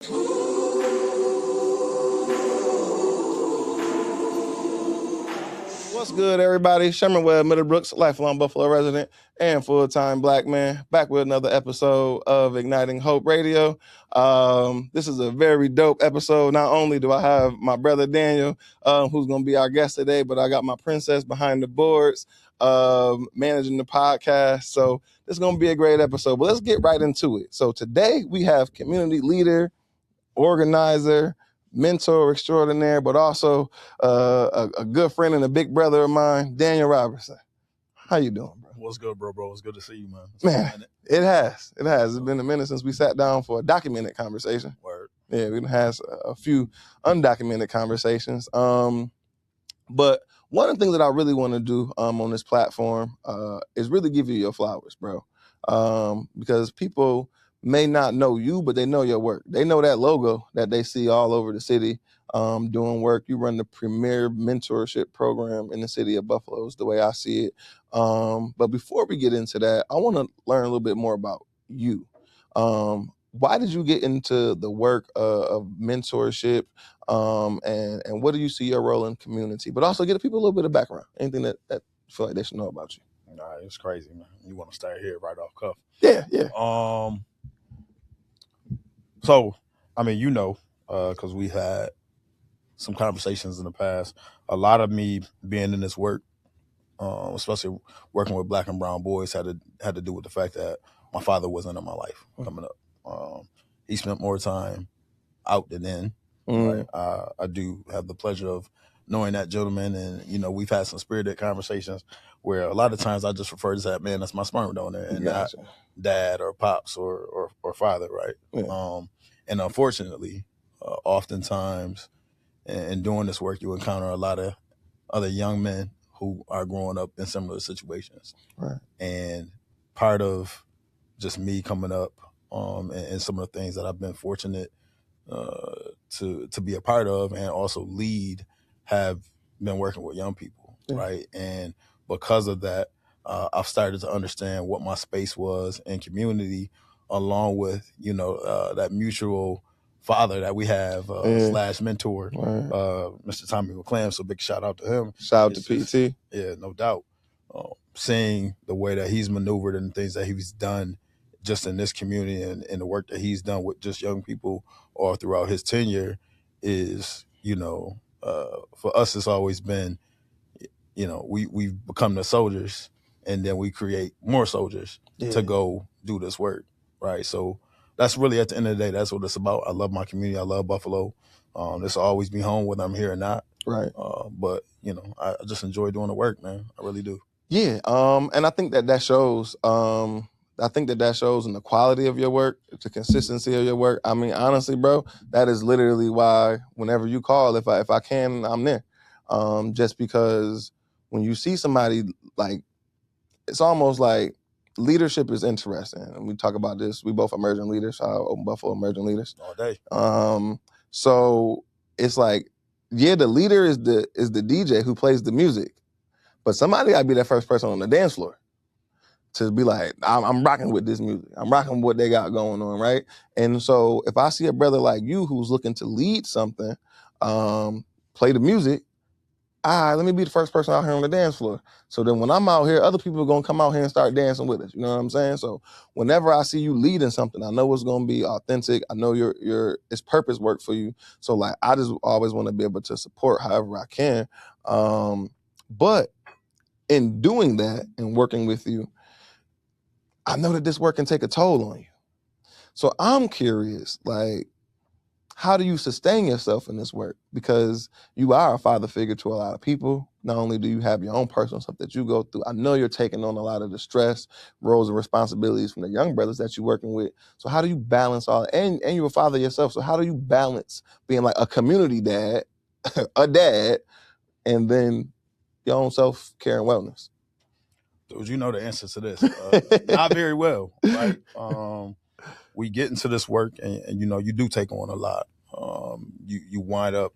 What's good, everybody? Sherman Webb-Middlebrooks, lifelong Buffalo resident and full-time black man, back with another episode of Igniting Hope Radio. This is a very dope episode. Not only do I have my brother Daniel, who's going to be our guest today, but I got my princess behind the boards, managing the podcast. So this is going to be a great episode. But let's get right into it. So today we have community leader, organizer, mentor extraordinaire, but also a good friend and a big brother of mine, Daniel Robertson. How you doing, bro? What's good, bro? It's good to see you, man. Man, it has. It's been a minute since we sat down for a documented conversation. Word. Yeah, we've had a few undocumented conversations. But one of the things that I really want to do on this platform is really give you your flowers, bro. Because people may not know you, but they know your work. They know that logo that they see all over the city doing work. You run the premier mentorship program in the city of Buffalo is the way I see it. But before we get into that, I want to learn a little bit more about you. Why did you get into the work of mentorship? And what do you see your role in community? But also give people a little bit of background, anything that you feel like they should know about you. Nah, it's crazy, man. You want to start here right off cuff. Yeah. So, I mean, because we had some conversations in the past, a lot of me being in this work, especially working with black and brown boys, had to do with the fact that my father wasn't in my life coming up. He spent more time out than in. Right? I do have the pleasure of knowing that gentleman, and we've had some spirited conversations where a lot of times I just refer to that, man, that's my sperm donor, and Gotcha. not dad or pops or father, right? Yeah. And unfortunately, oftentimes in doing this work, you encounter a lot of other young men who are growing up in similar situations. Right. And part of just me coming up and some of the things that I've been fortunate to be a part of and also lead have been working with young people, right? And because of that, I've started to understand what my space was in community, along with that mutual father that we have slash mentor, Mr. Tommy McClam. So big shout out to him. Shout out to PT. Yeah, no doubt. Seeing the way that he's maneuvered and the things that he's done just in this community and the work that he's done with just young people all throughout his tenure is, for us, it's always been, we've become the soldiers, and then we create more soldiers to go do this work, right? So that's really, at the end of the day, that's what it's about. I love my community. I love Buffalo. This will always be home, whether I'm here or not. Right. But, I just enjoy doing the work, man. I really do. Yeah. And I think that shows. I think that shows in the quality of your work, the consistency of your work. I mean, honestly, bro, that is literally why whenever you call, if I can, I'm there. Just because when you see somebody, like, it's almost like leadership is interesting. And we talk about this. We both emerging leaders. Open Buffalo emerging leaders all day. So it's like, yeah, the leader is the DJ who plays the music, but somebody gotta be that first person on the dance floor to be like, I'm rocking with this music. I'm rocking with what they got going on, right? And so if I see a brother like you who's looking to lead something, play the music, let me be the first person out here on the dance floor. So then when I'm out here, other people are going to come out here and start dancing with us. You know what I'm saying? So whenever I see you leading something, I know it's going to be authentic. I know it's purpose work for you. So like, I just always want to be able to support however I can. But in doing that and working with you, I know that this work can take a toll on you. So I'm curious, like, how do you sustain yourself in this work? Because you are a father figure to a lot of people. Not only do you have your own personal stuff that you go through, I know you're taking on a lot of the stress, roles, and responsibilities from the young brothers that you're working with. So how do you balance all that? And you're a father yourself. So how do you balance being like a community dad, a dad, and then your own self-care and wellness? Dude, you know the answer to this. Not very well, right? We get into this work and you do take on a lot. You wind up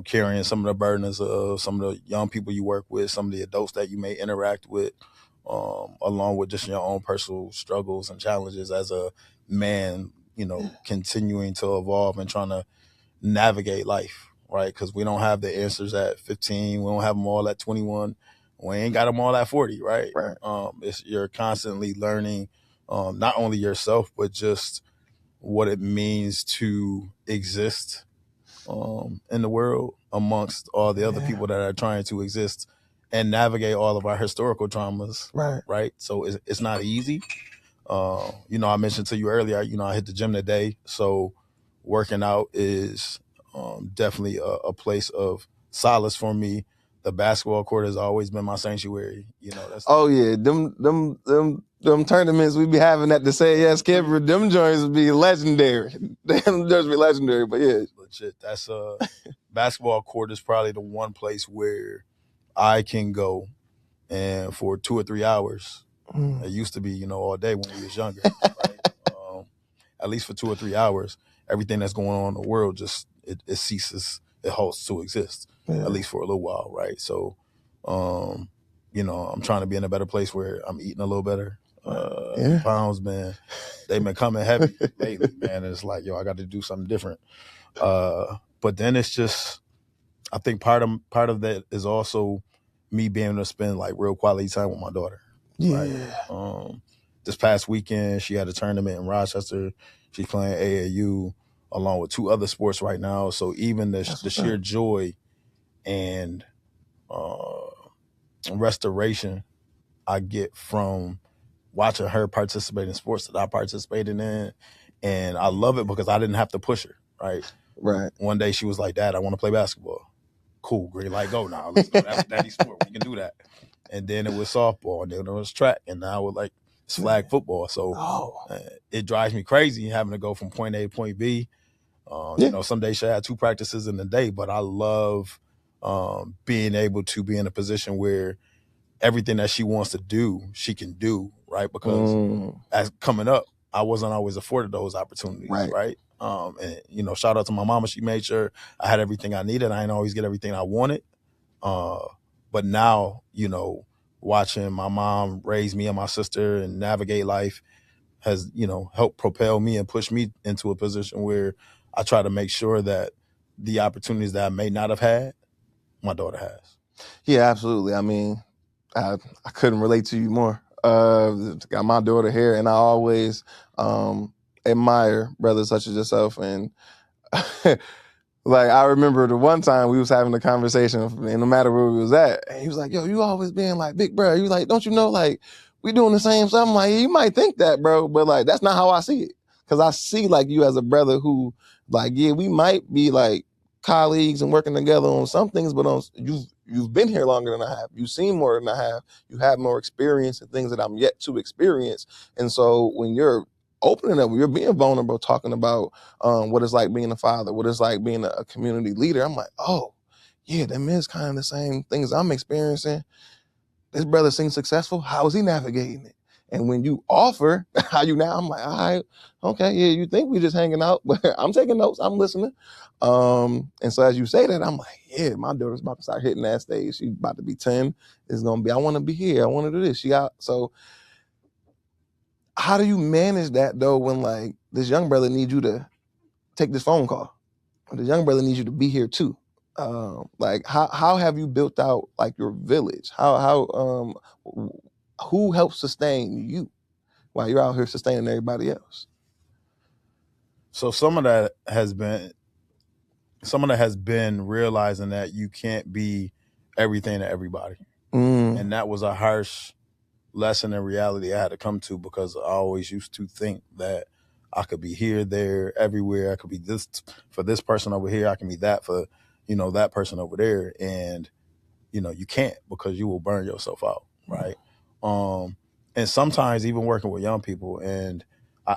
carrying some of the burdens of some of the young people you work with, some of the adults that you may interact with, along with just your own personal struggles and challenges as a man continuing to evolve and trying to navigate life, right? Because we don't have the answers at 15. We don't have them all at 21. We ain't got them all at 40, right? Right. You're constantly learning, not only yourself, but just what it means to exist in the world amongst all the other people that are trying to exist and navigate all of our historical traumas, right? So it's not easy. I mentioned to you earlier, I hit the gym today, so working out is definitely a place of solace for me. The basketball court has always been my sanctuary. That's them tournaments we be having at the Say Yes Kipper, them joints would be legendary. Them joints be legendary, but yeah. Legit. That's basketball court is probably the one place where I can go and for 2 or 3 hours. It used to be, all day when we was younger, right? At least for 2 or 3 hours, everything that's going on in the world just it ceases, it halts to exist, at least for a little while, right? So, I'm trying to be in a better place where I'm eating a little better. Pounds, man, they've been coming heavy lately, man. And it's like, I got to do something different. But then it's just, I think part of that is also me being able to spend like real quality time with my daughter. Yeah. Right? This past weekend, she had a tournament in Rochester. She's playing AAU along with 2 other sports right now. So even the sheer joy and restoration I get from watching her participate in sports that I participated in, and I love it because I didn't have to push her. Right. One day she was like, "Dad, I want to play basketball." Cool, green light, go now. Let's go. That's daddy's sport. We can do that. And then it was softball, and then it was track, and now it's flag football. So it drives me crazy having to go from point A to point B. Some days I have 2 practices in a day, but I love being able to be in a position where everything that she wants to do, she can do, right? Because as coming up, I wasn't always afforded those opportunities, right? And shout out to my mama. She made sure I had everything I needed. I didn't always get everything I wanted. But now, watching my mom raise me and my sister and navigate life has, helped propel me and push me into a position where I try to make sure that the opportunities that I may not have had, my daughter has. Yeah, absolutely. I mean, I couldn't relate to you more. Got my daughter here, and I always admire brothers such as yourself. And like, I remember the one time we was having a conversation, and no matter where we was at, and he was like, "Yo, you always being like, big bro." You like, "Don't you know, like, we doing the same stuff?" I'm like, "You might think that, bro, but like, that's not how I see it. Because I see like you as a brother who, like, yeah, we might be like colleagues and working together on some things, but you've been here longer than I have. You've seen more than I have. You have more experience in things that I'm yet to experience. And so when you're opening up, when you're being vulnerable, talking about what it's like being a father, what it's like being a community leader, I'm like, oh, yeah, them is kind of the same things I'm experiencing. This brother seems successful. How is he navigating it? And when you offer how you now, I'm like, all right, okay, yeah, you think we just hanging out, but I'm taking notes, I'm listening. And so as you say that, I'm like, yeah, my daughter's about to start hitting that stage. She's about to be 10. It's gonna be, I want to be here. I want to do this. So how do you manage that though when like this young brother needs you to take this phone call? Or the young brother needs you to be here too. Like how have you built out like your village? Who helps sustain you while you're out here sustaining everybody else? So some of that has been realizing that you can't be everything to everybody. And that was a harsh lesson in reality I had to come to, because I always used to think that I could be here, there, everywhere. I could be this for this person over here. I can be that for, that person over there. And, you can't, because you will burn yourself out. Right. And sometimes even working with young people, and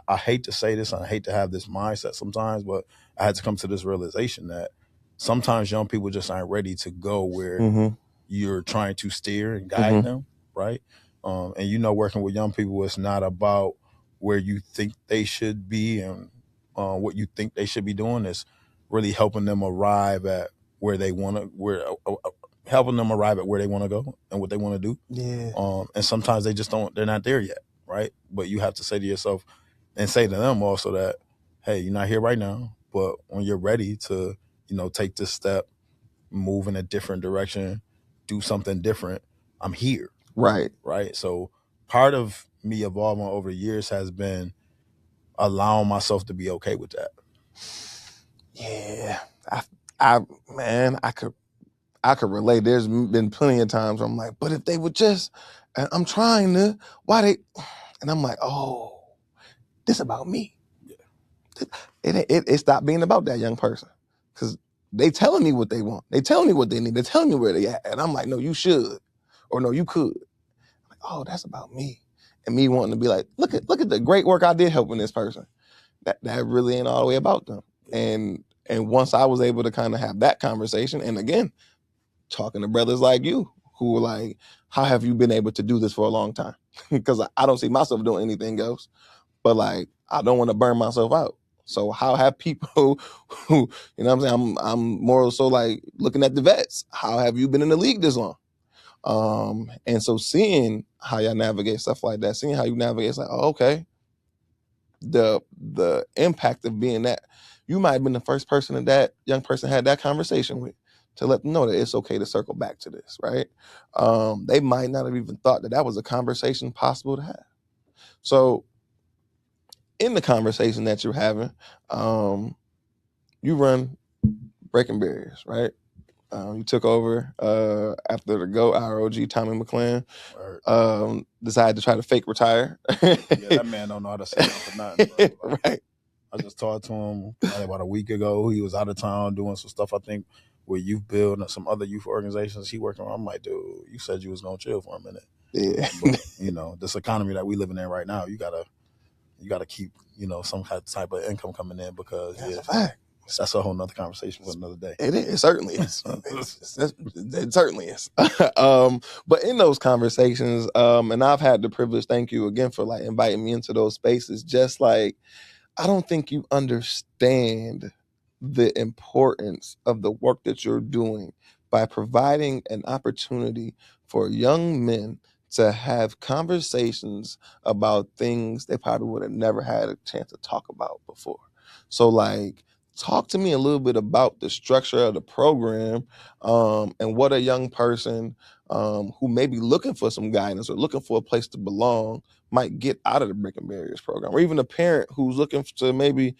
I hate to say this, and I hate to have this mindset sometimes, but I had to come to this realization that sometimes young people just aren't ready to go where you're trying to steer and guide them. Right. And working with young people, it's not about where you think they should be and what you think they should be doing. It's really helping them arrive at where they want to, helping them arrive at where they want to go and what they want to do. Yeah. And sometimes they're not there yet, right? But you have to say to yourself and say to them also that hey, you're not here right now, but when you're ready to, take this step, move in a different direction, do something different, I'm here. Right. Right. So part of me evolving over the years has been allowing myself to be okay with that. Yeah. Man, I could relate. There's been plenty of times where I'm like, but if they would just, and I'm trying to, why they, and I'm like, oh, this about me. Yeah. It stopped being about that young person, because they telling me what they want. They telling me what they need. They're telling me where they at. And I'm like, no, you should, or no, you could. I'm like, oh, that's about me. And me wanting to be like, look at the great work I did helping this person. That really ain't all the way about them. And once I was able to kind of have that conversation, and again, talking to brothers like you who were like, how have you been able to do this for a long time? Because I don't see myself doing anything else, but like, I don't want to burn myself out. So how have people who, you know what I'm saying? I'm more so like looking at the vets. How have you been in the league this long? And so seeing how y'all navigate stuff like that, seeing how you navigate, it's like, oh, okay. The impact of being that, you might have been the first person that young person had that conversation with, to let them know that it's okay to circle back to this, right? They might not have even thought that was a conversation possible to have. So in the conversation that you're having, you run Breaking Barriers, right? You took over after the GOAT ROG Tommy McClan decided to try to fake retire. Yeah, that man don't know how to sit down for nothing, bro. Like, right. I just talked to him about a week ago. He was out of town doing some stuff, I think, with Youth Build and some other youth organizations he working on. I'm like, dude, you said you was gonna chill for a minute. Yeah. But this economy that we living in right now, you gotta keep some type of income coming in, because That's a fact. That's a whole nother conversation for another day. It certainly is. It certainly is. But in those conversations, and I've had the privilege, thank you again for like inviting me into those spaces, just like, I don't think you understand the importance of the work that you're doing by providing an opportunity for young men to have conversations about things they probably would have never had a chance to talk about before. So like, talk to me a little bit about the structure of the program, and what a young person who may be looking for some guidance or looking for a place to belong might get out of the Breaking Barriers program, or even a parent who's looking to maybe,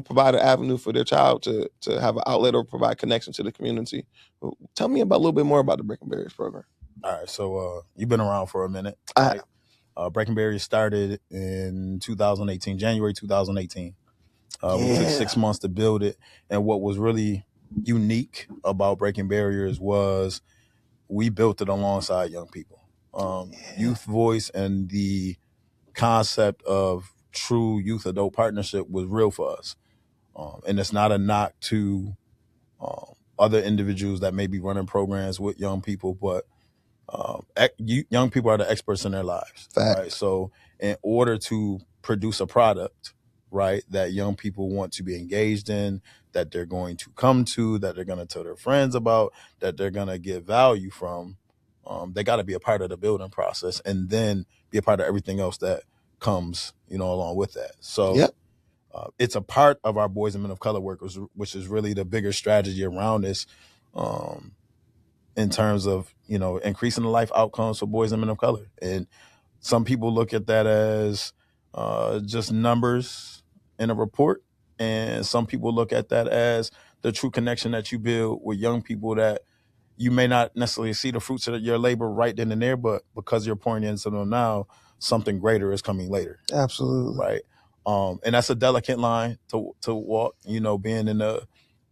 provide an avenue for their child to have an outlet or provide connection to the community. Tell me about a little bit more about the Breaking Barriers program. All right, so you've been around for a minute, right? Breaking Barriers started in 2018, January 2018. We took 6 months to build it, and what was really unique about Breaking Barriers was we built it alongside young people. Youth voice and the concept of true youth adult partnership was real for us. And it's not a knock to other individuals that may be running programs with young people, but young people are the experts in their lives. Fact. Right? So in order to produce a product, right, that young people want to be engaged in, that they're going to come to, that they're going to tell their friends about, that they're going to get value from, they got to be a part of the building process, and then be a part of everything else that comes, along with that. So Yep. It's a part of our Boys and Men of Color work, which is really the bigger strategy around this, in terms of, increasing the life outcomes for boys and men of color. And some people look at that as just numbers in a report. And some people look at that as the true connection that you build with young people, that you may not necessarily see the fruits of your labor right then and there, but because you're pouring into them now, something greater is coming later. Absolutely. Right. And that's a delicate line to walk, being in the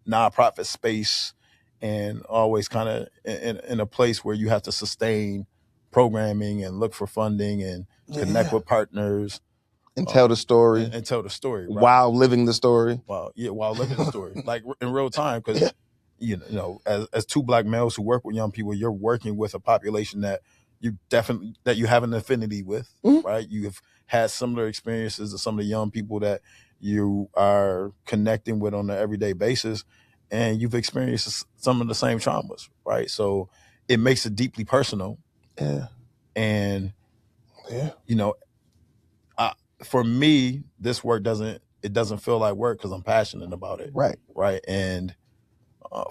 nonprofit space and always kind of in a place where you have to sustain programming and look for funding and connect with partners and tell the story and tell the story, right? While living the story. While living the story, like in real time, because as two Black males who work with young people, you're working with a population that you have an affinity with, right? You have had similar experiences to some of the young people that you are connecting with on an everyday basis, and you've experienced some of the same traumas, right? So it makes it deeply personal. Yeah. And for me, this work doesn't it doesn't feel like work because I'm passionate about it. Right. Right. And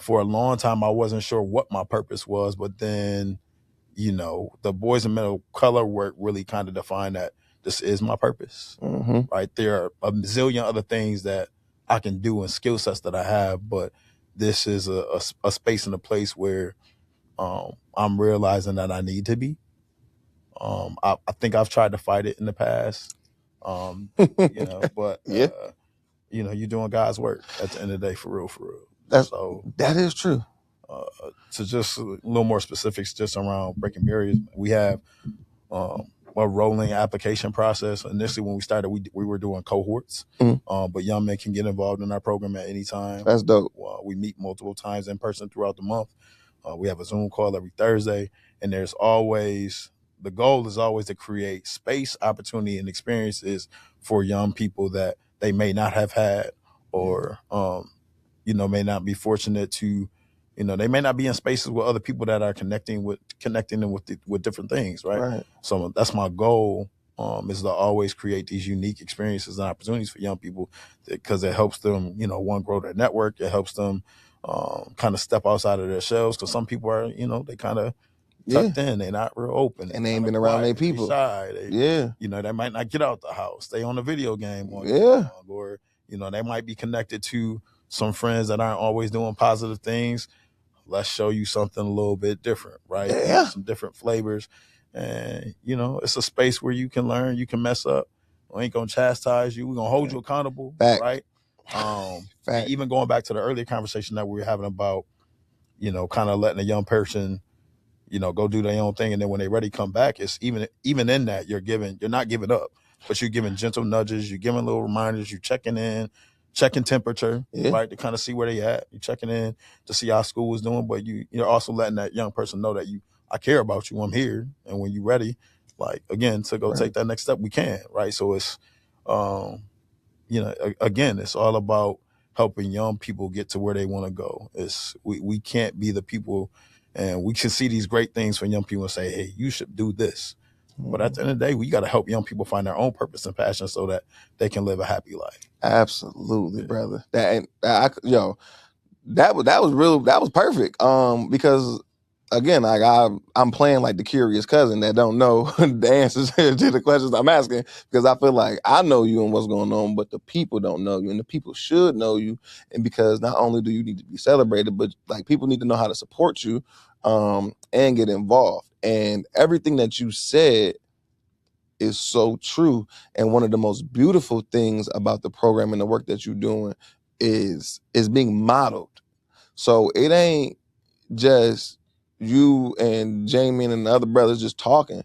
for a long time, I wasn't sure what my purpose was, but then, the Boys and Men of Color work really kind of defined that this is my purpose. Mm-hmm. Right. There are a zillion other things that I can do and skill sets that I have, but this is a space and a place where I'm realizing that I need to be. I think I've tried to fight it in the past, but Yeah. you're doing God's work at the end of the day, for real. That is true. To just a little more specifics, just around breaking barriers, we have a rolling application process. Initially, when we started, we were doing cohorts, but young men can get involved in our program at any time. That's dope. We meet multiple times in person throughout the month. We have a Zoom call every Thursday, and the goal is always to create space, opportunity, and experiences for young people that they may not have had, or may not be fortunate to, they may not be in spaces with other people that are connecting them with different things, right? So that's my goal, is to always create these unique experiences and opportunities for young people, because it helps them, one, grow their network. It helps them kind of step outside of their shells, because some people are, they kind of tucked in, they're not real open, and they ain't been around their people. Shy. They might not get out the house, stay on the video game, or they might be connected to some friends that aren't always doing positive things. Let's show you something a little bit different, right? Yeah. Some different flavors, and it's a space where you can learn, you can mess up. We ain't gonna chastise you. We're gonna hold you accountable, right? And even going back to the earlier conversation that we were having about, kind of letting a young person, go do their own thing, and then when they're ready, come back. It's even in that you're not giving up, but you're giving gentle nudges, you're giving little reminders, you're checking temperature, right, to kind of see where they at. You're checking in to see how school is doing, but you're also letting that young person know that I care about you, I'm here, and when you're ready, like, again, to go take that next step, we can, right? So it's, again, it's all about helping young people get to where they want to go. We can't be the people, and we can see these great things from young people and say, hey, you should do this. But at the end of the day, we got to help young people find their own purpose and passion so that they can live a happy life. Absolutely, brother. That was perfect. Because again, like I'm playing like the curious cousin that don't know the answers to the questions I'm asking, because I feel like I know you and what's going on, but the people don't know you, and the people should know you. And because not only do you need to be celebrated, but like people need to know how to support you, and get involved. And everything that you said is so true. And one of the most beautiful things about the program and the work that you're doing is being modeled. So it ain't just you and Jamie and the other brothers just talking.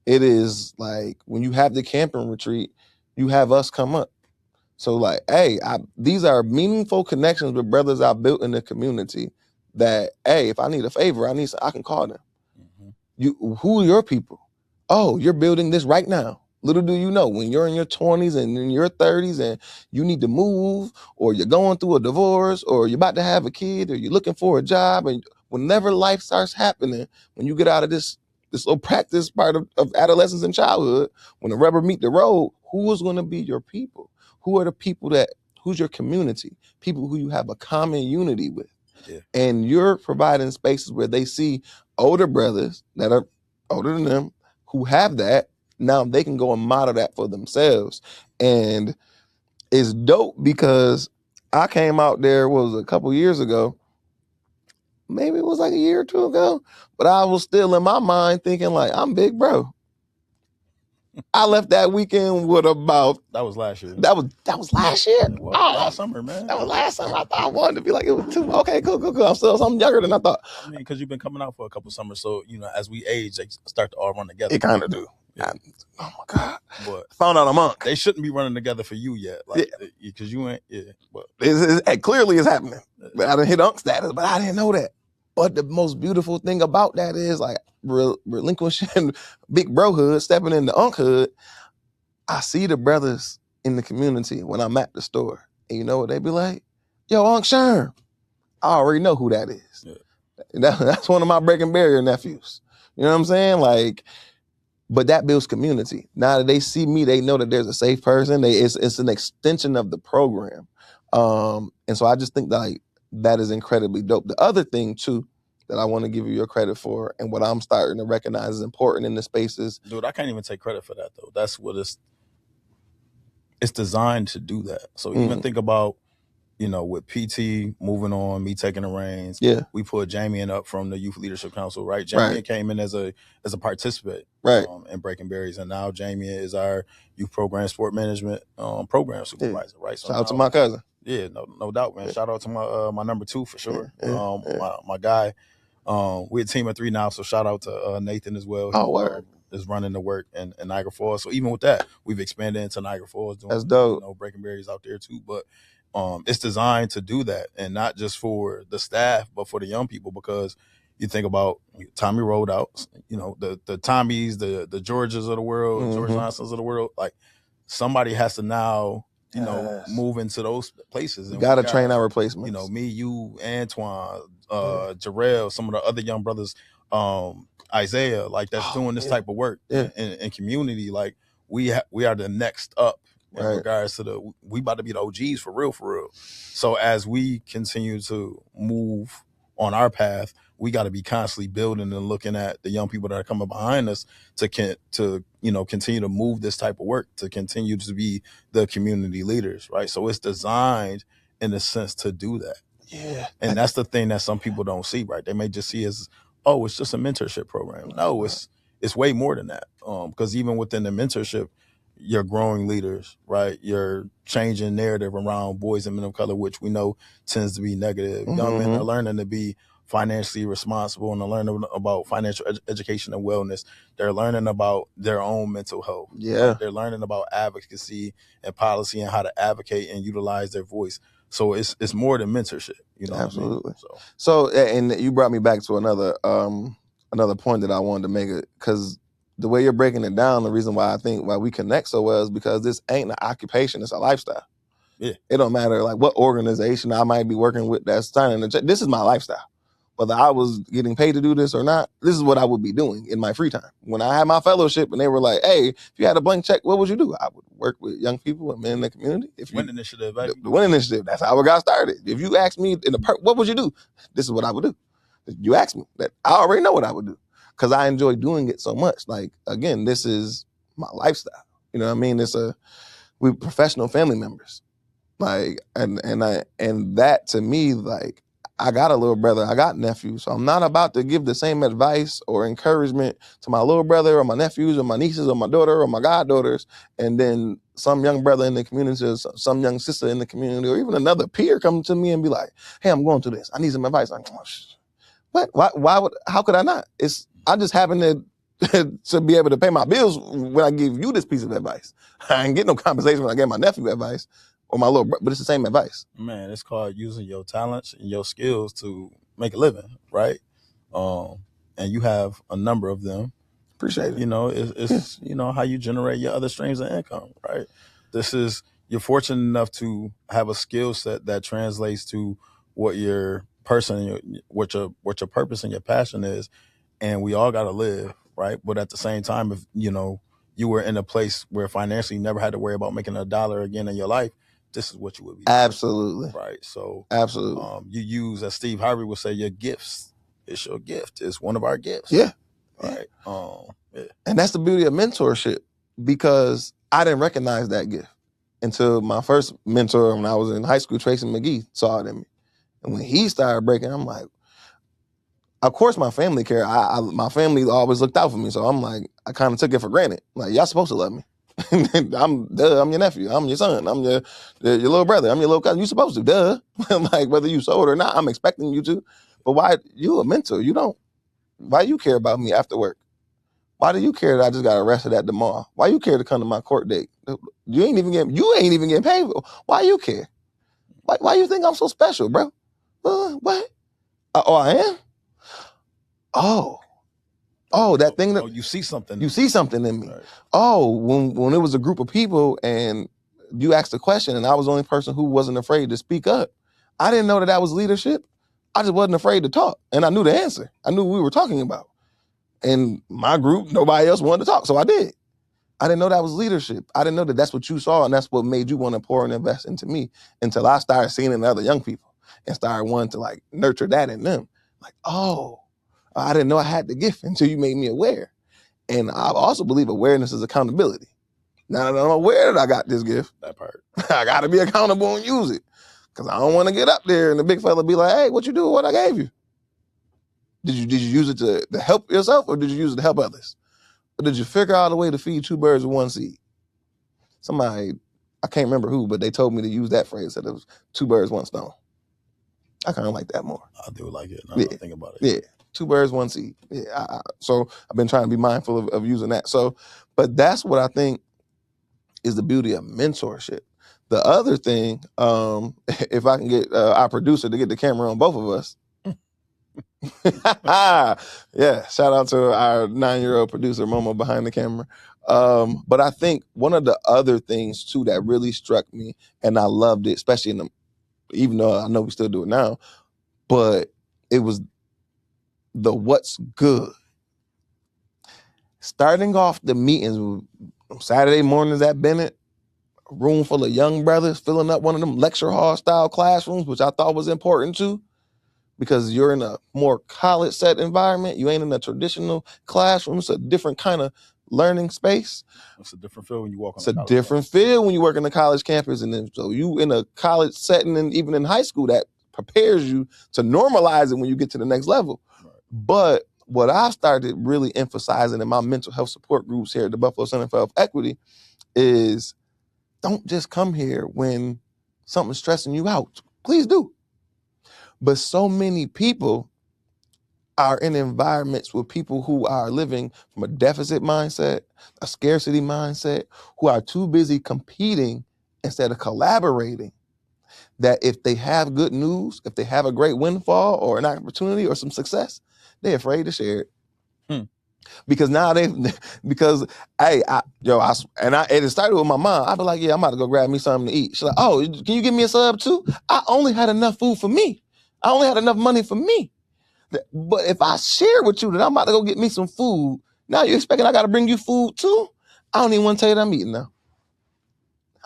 It is like when you have the camping retreat, you have us come up. So like, hey, these are meaningful connections with brothers I've built in the community that, hey, if I need a favor, I can call them. Who are your people? Oh, you're building this right now. Little do you know, when you're in your 20s and in your 30s and you need to move, or you're going through a divorce, or you're about to have a kid, or you're looking for a job, and whenever life starts happening, when you get out of this little practice part of adolescence and childhood, when the rubber meet the road, who is going to be your people? Who are the people who's your community? People who you have a common unity with. Yeah. And you're providing spaces where they see older brothers that are older than them who have that. Now they can go and model that for themselves. And it's dope because I came out there, a couple years ago, maybe it was like a year or two ago, but I was still in my mind thinking like, I'm big bro. I left that weekend with about... That was last year. That was last year? Last summer, man. That was last summer. I thought I wanted to be like, it was too... Okay, cool. I'm still something younger than I thought. I mean, because you've been coming out for a couple summers, so, as we age, they start to all run together. It kind of do. Yeah. Oh, my God. But found out a monk. They shouldn't be running together for you yet. Like, because you ain't... Yeah, but... Clearly it's happening. But I didn't hit unk status, but I didn't know that. But the most beautiful thing about that is like relinquishing big brohood, stepping into unkhood. I see the brothers in the community when I'm at the store. And you know what they be like? Yo, Unc Sherm. I already know who that is. Yeah. That's one of my breaking barrier nephews. You know what I'm saying? Like, But that builds community. Now that they see me, they know that there's a safe person. It's an extension of the program. And so I just think that is incredibly dope. The other thing too that I want to give you your credit for, and what I'm starting to recognize is important in the spaces. Dude, I can't even take credit for that though. That's what it's designed to do that. So even think about, with PT moving on, me taking the reins. Yeah. We put Jamie up from the Youth Leadership Council, right? Jamie came in as a participant, right, in Breaking Berries, and now Jamie is our youth program sport management program supervisor, right? So shout out to my cousin. Yeah, no doubt, man. Shout out to my number 2 for sure. My guy. We're a team of 3 now, so shout out to Nathan as well. Oh, word. Is running the work in Niagara Falls. So even with that, we've expanded into Niagara Falls. Doing, that's dope. Breaking Berries out there too. But it's designed to do that, and not just for the staff, but for the young people. Because you think about Tommy rolled out, the Tommies, the Georges of the world, George Johnsons of the world. Like somebody has to now, move into those places. And got to train our replacements. Me, you, Antoine, Jarrell, some of the other young brothers, Isaiah, like that's doing this type of work in community. Like we are the next up in regards to we about to be the OGs for real. So as we continue to move on our path, we got to be constantly building and looking at the young people that are coming behind us to continue to move this type of work, to continue to be the community leaders, right? So it's designed in a sense to do that. Yeah. And that's the thing that some people don't see, right? They may just see as, oh, it's just a mentorship program. No, it's way more than that. Because even within the mentorship, you're growing leaders, right? You're changing narrative around boys and men of color, which we know tends to be negative. Young men are learning to be financially responsible, and they're learning about financial education and wellness. They're learning about their own mental health. Yeah. Right? They're learning about advocacy and policy and how to advocate and utilize their voice. So it's more than mentorship, Absolutely. What I mean? So and you brought me back to another point that I wanted to make, it because the way you're breaking it down, the reason why I think why we connect so well is because this ain't an occupation, it's a lifestyle. Yeah. It don't matter like what organization I might be working with that's signing the check. This is my lifestyle. Whether I was getting paid to do this or not, this is what I would be doing in my free time. When I had my fellowship and they were like, hey, if you had a blank check, what would you do? I would work with young people and men in the community. Win initiative, right? The Win Initiative, that's how it got started. If you asked me what would you do? This is what I would do. You asked me that, I already know what I would do because I enjoy doing it so much. Like, again, this is my lifestyle. You know what I mean? We're professional family members. Like, and that to me, like, I got a little brother, I got nephews, so I'm not about to give the same advice or encouragement to my little brother or my nephews or my nieces or my daughter or my goddaughters, and then some young brother in the community or some young sister in the community or even another peer come to me and be like, hey, I'm going through this, I need some advice. I'm like, what? How could I not? I just happen to be able to pay my bills when I give you this piece of advice. I ain't get no compensation when I gave my nephew advice. Or my little brother, but it's the same advice. Man, it's called using your talents and your skills to make a living, right? And you have a number of them. Appreciate it. It's how you generate your other streams of income, right? You're fortunate enough to have a skill set that translates to what your person, what your purpose and your passion is, and we all got to live, right? But at the same time, if you were in a place where financially you never had to worry about making a dollar again in your life, this is what you would be doing. Absolutely. Right. So absolutely. You use, as Steve Harvey would say, your gifts. It's your gift. It's one of our gifts. Yeah. Right. Yeah. And that's the beauty of mentorship, because I didn't recognize that gift until my first mentor when I was in high school, Tracy McGee, saw it in me. And when he started breaking, I'm like, of course my family cared. My family always looked out for me. So I'm like, I kind of took it for granted. Like, y'all supposed to love me. I'm your nephew. I'm your son. I'm your little brother. I'm your little cousin. You supposed to, duh. Like, whether you sold or not, I'm expecting you to. But why? You a mentor. You don't. Why you care about me after work? Why do you care that I just got arrested at the mall? Why you care to come to my court date? You ain't even getting paid. Why you care? Why you think I'm so special, bro? What? Oh, I am? Oh, that thing that you see something. You see something in me. Right. Oh, when it was a group of people and you asked a question and I was the only person who wasn't afraid to speak up. I didn't know that was leadership. I just wasn't afraid to talk. And I knew the answer. I knew what we were talking about. in my group, nobody else wanted to talk, so I did. I didn't know that was leadership. I didn't know that that's what you saw, and that's what made you want to pour and invest into me until I started seeing it in other young people and started wanting to like nurture that in them. Like, oh, I didn't know I had the gift until you made me aware. And I also believe awareness is accountability. Now that I'm aware that I got this gift, That part. I got to be accountable and use it. Because I don't want to get up there and the big fella be like, hey, what you do with what I gave you? Did you use it to help yourself, or did you use it to help others? Or did you figure out a way to feed two birds with one seed? Somebody, I can't remember who, but they told me to use that phrase, that it was two birds, one stone. I kind of like that more. I do like it. Now that I think about it. Yeah. Two birds, one seed. Yeah. So I've been trying to be mindful of using that. So, but that's what I think is the beauty of mentorship. The other thing, if I can get our producer to get the camera on both of us. Yeah, shout out to our 9-year-old producer, Momo, behind the camera. But I think one of the other things too that really struck me, and I loved it, especially even though I know we still do it now, but it was the what's good. Starting off the meetings Saturday mornings at Bennett, a room full of young brothers filling up one of them lecture hall style classrooms, which I thought was important too, because you're in a more college set environment. You ain't in a traditional classroom. It's a different kind of learning space. It's a different feel when you walk on It's a different feel when you work in a college campus. And then so you in a college setting, and even in high school, that prepares you to normalize it when you get to the next level. Right. But what I started really emphasizing in my mental health support groups here at the Buffalo Center for Health Equity is don't just come here when something's stressing you out. Please do. But so many people are in environments with people who are living from a deficit mindset, a scarcity mindset, who are too busy competing instead of collaborating, that if they have good news, if they have a great windfall or an opportunity or some success, they're afraid to share it. Because now and it started with my mom. I'd be like, yeah, I'm about to go grab me something to eat. She's like, oh, can you give me a sub too? I only had enough food for me. I only had enough money for me. But if I share with you that I'm about to go get me some food, now you're expecting I got to bring you food too? I don't even want to tell you that I'm eating now.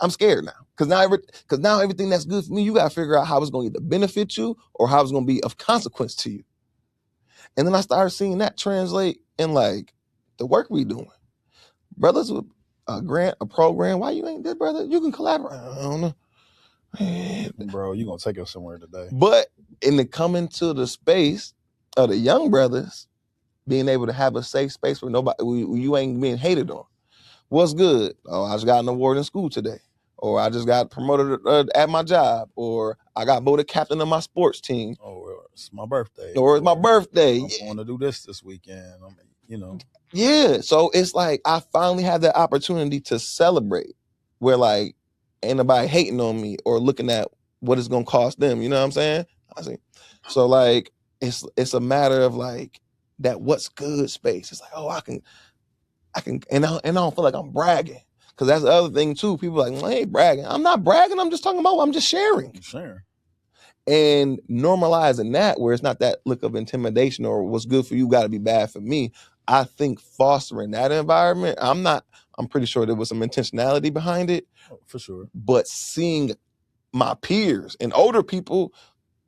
I'm scared now. Because now everything that's good for me, you got to figure out how it's going to either benefit you or how it's going to be of consequence to you. And then I started seeing that translate in like the work we doing. Brothers with a grant, a program, why you ain't this, brother? You can collaborate. I don't know. Man. Bro, you going to take us somewhere today. But in the coming to the space of the young brothers, being able to have a safe space where you ain't being hated on. What's good? Oh, I just got an award in school today. Or I just got promoted at my job. Or I got voted captain of my sports team. Or it's my birthday. Or it's my birthday. I want to do this weekend. Yeah, so it's like I finally had that opportunity to celebrate where like ain't nobody hating on me or looking at what it's gonna cost them. You know what I'm saying? I see. So like it's a matter of like that what's good space. It's like, oh, I can and I don't feel like I'm bragging. Because that's the other thing too. People are like, I ain't bragging. I'm not bragging, I'm just talking about I'm just sharing. And normalizing that where it's not that look of intimidation or what's good for you got to be bad for me. I think fostering that environment, I'm pretty sure there was some intentionality behind it. Oh, for sure. But seeing my peers and older people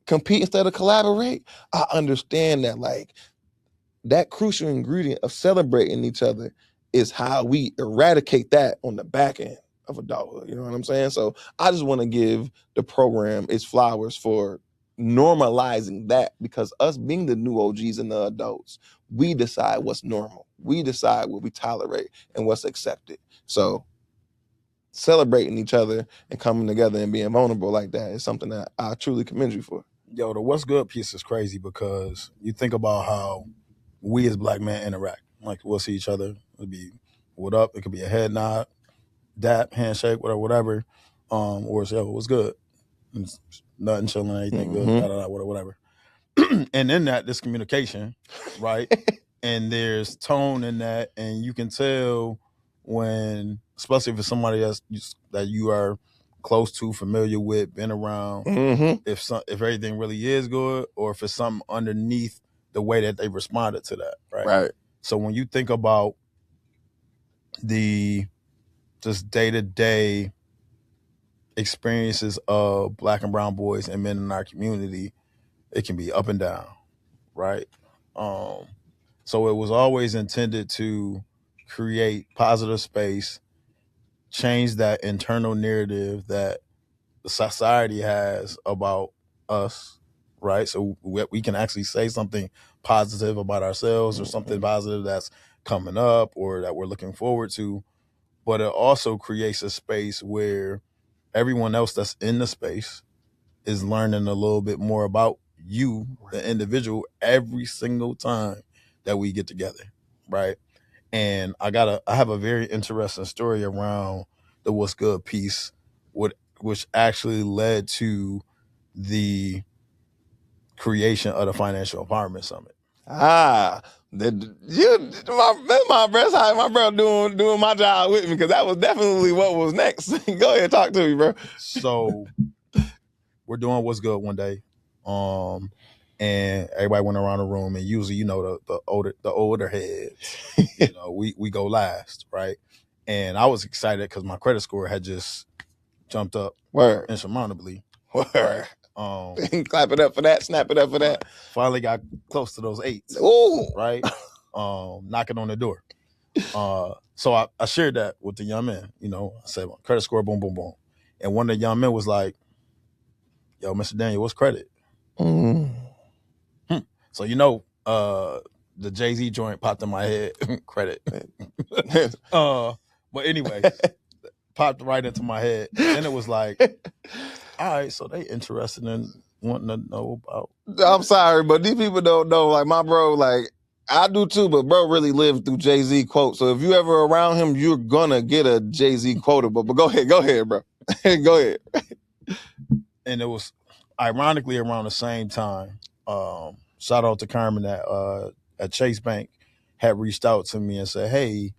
compete instead of collaborate, I understand that like that crucial ingredient of celebrating each other is how we eradicate that on the back end of adulthood. You know what I'm saying? So I just want to give the program its flowers for normalizing that, because us being the new OGs and the adults, we decide what's normal. We decide what we tolerate and what's accepted. So celebrating each other and coming together and being vulnerable like that is something that I truly commend you for. Yo, the what's good piece is crazy because you think about how we as black men interact. Like we'll see each other. It'll be what up. It could be a head nod, dap, handshake, whatever. Or say, what's good? And nothing, chilling, anything good, whatever. And in that, there's communication, right? And there's tone in that, and you can tell when, especially if it's somebody that you are close to, familiar with, been around, if everything really is good, or if it's something underneath the way that they responded to that, right? Right. So when you think about the just day-to-day experiences of Black and brown boys and men in our community, it can be up and down, right? Um, so it was always intended to create positive space, change that internal narrative that the society has about us, right? So we can actually say something positive about ourselves or something positive that's coming up or that we're looking forward to. But it also creates a space where everyone else that's in the space is learning a little bit more about you, the individual, every single time that we get together, right? And I have a very interesting story around the What's Good piece, which actually led to the creation of the Financial Empowerment Summit. My best how my bro doing my job with me, because that was definitely what was next. Go ahead, talk to me, bro. So we're doing What's Good one day, and everybody went around the room, and usually, the older heads, we go last, right? And I was excited because my credit score had just jumped up insurmountably. Word. Right? Clap it up for that. Snap it up for that. Finally got close to those 8s. Ooh. Right? Knocking on the door. So I shared that with the young men. I said, credit score, boom, boom, boom. And one of the young men was like, yo, Mr. Daniel, what's credit? So, the Jay-Z joint popped in my head. Credit. But anyway, popped right into my head. Then it was like, all right, so they interested in wanting to know about. I'm sorry, but these people don't know. Like my bro, like I do too, but bro really lived through Jay-Z quotes. So if you ever around him, you're gonna get a Jay-Z quote. But go ahead, bro. Go ahead. And it was ironically around the same time. Shout out to Carmen at Chase Bank had reached out to me and said, hey,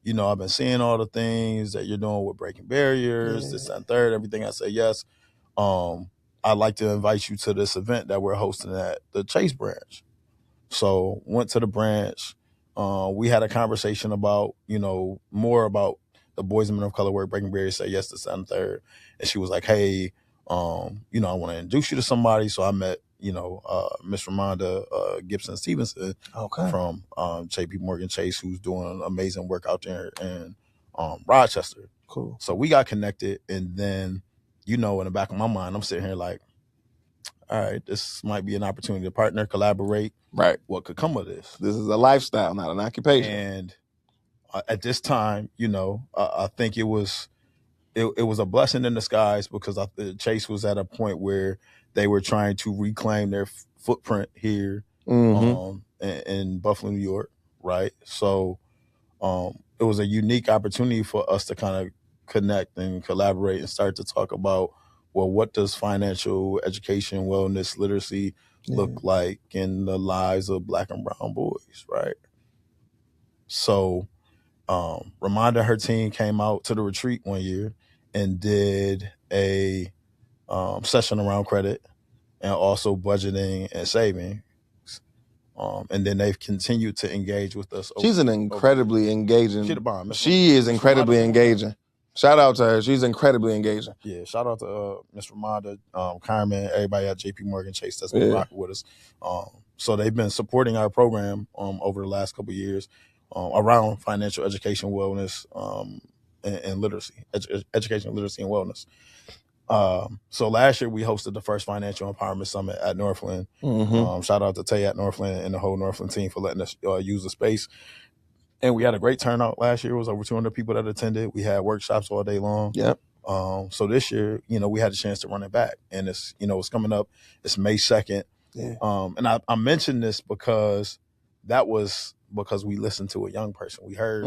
I've been seeing all the things that you're doing with breaking barriers, this and third, everything. I said, yes. I'd like to invite you to this event that we're hosting at the Chase branch. So went to the branch. We had a conversation about, more about the boys and men of color work breaking barriers, say yes, this and third. And she was like, hey, I want to introduce you to somebody. So I met, Miss Ramonda Gibson Stevenson from JP Morgan Chase, who's doing amazing work out there in Rochester. Cool. So we got connected, and then, in the back of my mind, I'm sitting here like, all right, this might be an opportunity to partner, collaborate. Right. What could come of this? This is a lifestyle, not an occupation. And at this time, I think it was a blessing in disguise, because Chase was at a point where they were trying to reclaim their footprint here in Buffalo, New York, right? So it was a unique opportunity for us to kind of connect and collaborate and start to talk about, well, what does financial education, wellness, literacy look like in the lives of Black and brown boys, right? So Ramonda and her team came out to the retreat one year and did a session around credit and also budgeting and saving. And then they've continued to engage with us. She's an incredibly engaging. She's the bomb. She is incredibly engaging. Shout out to her. She's incredibly engaging. Yeah, shout out to Ms. Ramonda, Carmen, everybody at JP Morgan Chase that's been rocking with us. So they've been supporting our program over the last couple of years around financial education, wellness, and literacy, education, literacy, and wellness. So last year we hosted the first Financial Empowerment Summit at Northland. Shout out to Tay at Northland and the whole Northland team for letting us use the space. And we had a great turnout last year. It was over 200 people that attended. We had workshops all day long. Yep. So this year, we had a chance to run it back. And it's, it's coming up. It's May 2nd. Yeah. And I mentioned this because that was because we listened to a young person. We heard.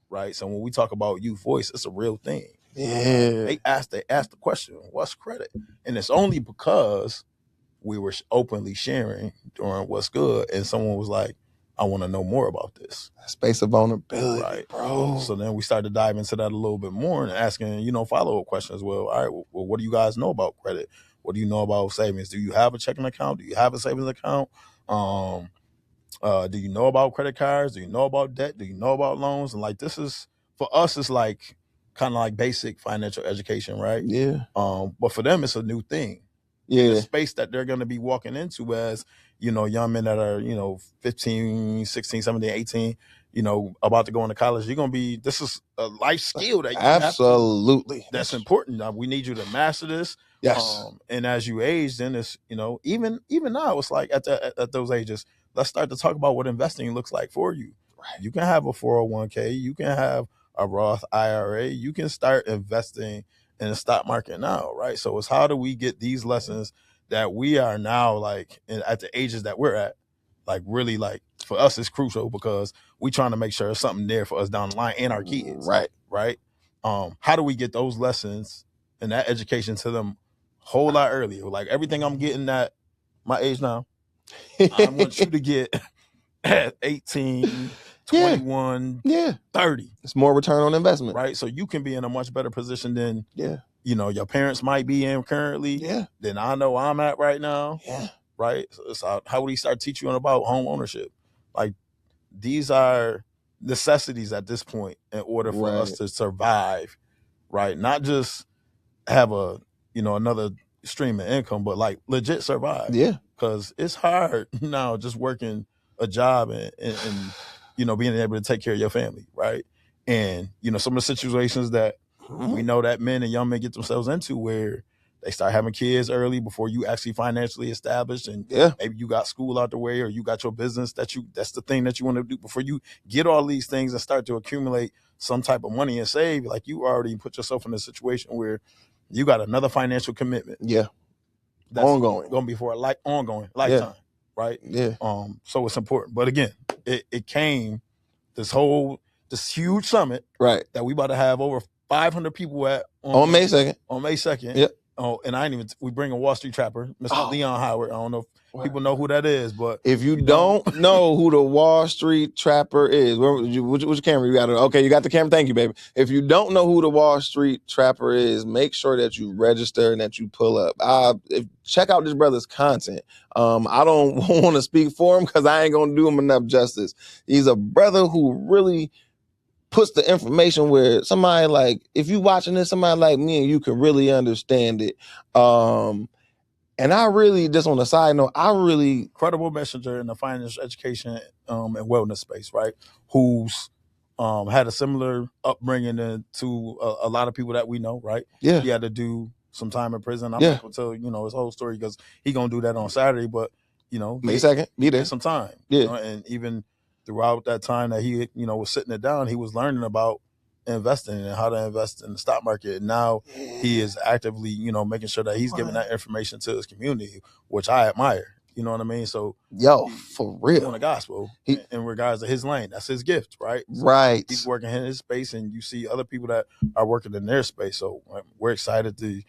Right. So when we talk about youth voice, it's a real thing. Yeah. They asked the question, what's credit? And it's only because we were openly sharing during What's Good. And someone was like, I want to know more about this. Space of vulnerability, right, bro. So then we started to dive into that a little bit more and asking, follow-up questions. Well, all right, well, what do you guys know about credit? What do you know about savings? Do you have a checking account? Do you have a savings account? Do you know about credit cards? Do you know about debt? Do you know about loans? And like this is for us, it's like kind of like basic financial education, right? Yeah. But for them, it's a new thing. Yeah. In the space that they're going to be walking into as, young men that are, 15, 16, 17, 18, about to go into college. This is a life skill that you have to, Absolutely. that's important. We need you to master this. Yes. And as you age, then it's, even now, it's like at those ages, let's start to talk about what investing looks like for you. Right. You can have a 401k, you can have a Roth IRA, you can start investing in the stock market now, right? So it's how do we get these lessons that we are now like at the ages that we're at, like really like for us it's crucial because we trying to make sure there's something there for us down the line and our kids, right? How do we get those lessons and that education to them a whole lot earlier? Like everything I'm getting at my age now, I want you to get at 18, 21, 30. It's more return on investment. Right? So you can be in a much better position than your parents might be in currently, than I know I'm at right now. Yeah. Right? So how would he start teaching you about home ownership? Like these are necessities at this point in order for us to survive, right? Not just have another stream of income, but like legit survive. Yeah. Because it's hard now just working a job and being able to take care of your family, right? And some of the situations that we know that men and young men get themselves into where they start having kids early before you actually financially established, and maybe you got school out the way or you got your business that's the thing that you want to do before you get all these things and start to accumulate some type of money and save. Like you already put yourself in a situation where you got another financial commitment. Yeah. That's ongoing. Going to be for a ongoing lifetime. Right? Yeah. So it's important. But again, it came this huge summit, right, that we about to have over 500 people at on May 2nd. On May 2nd. Yep. Oh, and we bring a Wall Street trapper, Mr. Leon Howard. I don't know if people know who that is, but if you don't know who the Wall Street Trapper is, which camera you got? Okay, you got the camera. Thank you, baby. If you don't know who the Wall Street Trapper is, make sure that you register and that you pull up. Check out this brother's content. I don't want to speak for him because I ain't gonna do him enough justice. He's a brother who really puts the information where somebody like, if you watching this, somebody like me and you can really understand it. And I really, just on a side note, credible messenger in the financial education and wellness space, right? Who's had a similar upbringing to a lot of people that we know, right? Yeah. He had to do some time in prison. I'm not going to tell his whole story because he gonna do that on Saturday, but May 2nd, be there. Some time. Yeah. And even throughout that time that he was sitting it down, he was learning about investing and how to invest in the stock market. And now he is actively, making sure that he's giving that information to his community, which I admire. You know what I mean? So for real, doing the gospel in regards to his lane, that's his gift, right? So right. He's working in his space, and you see other people that are working in their space. So we're excited to,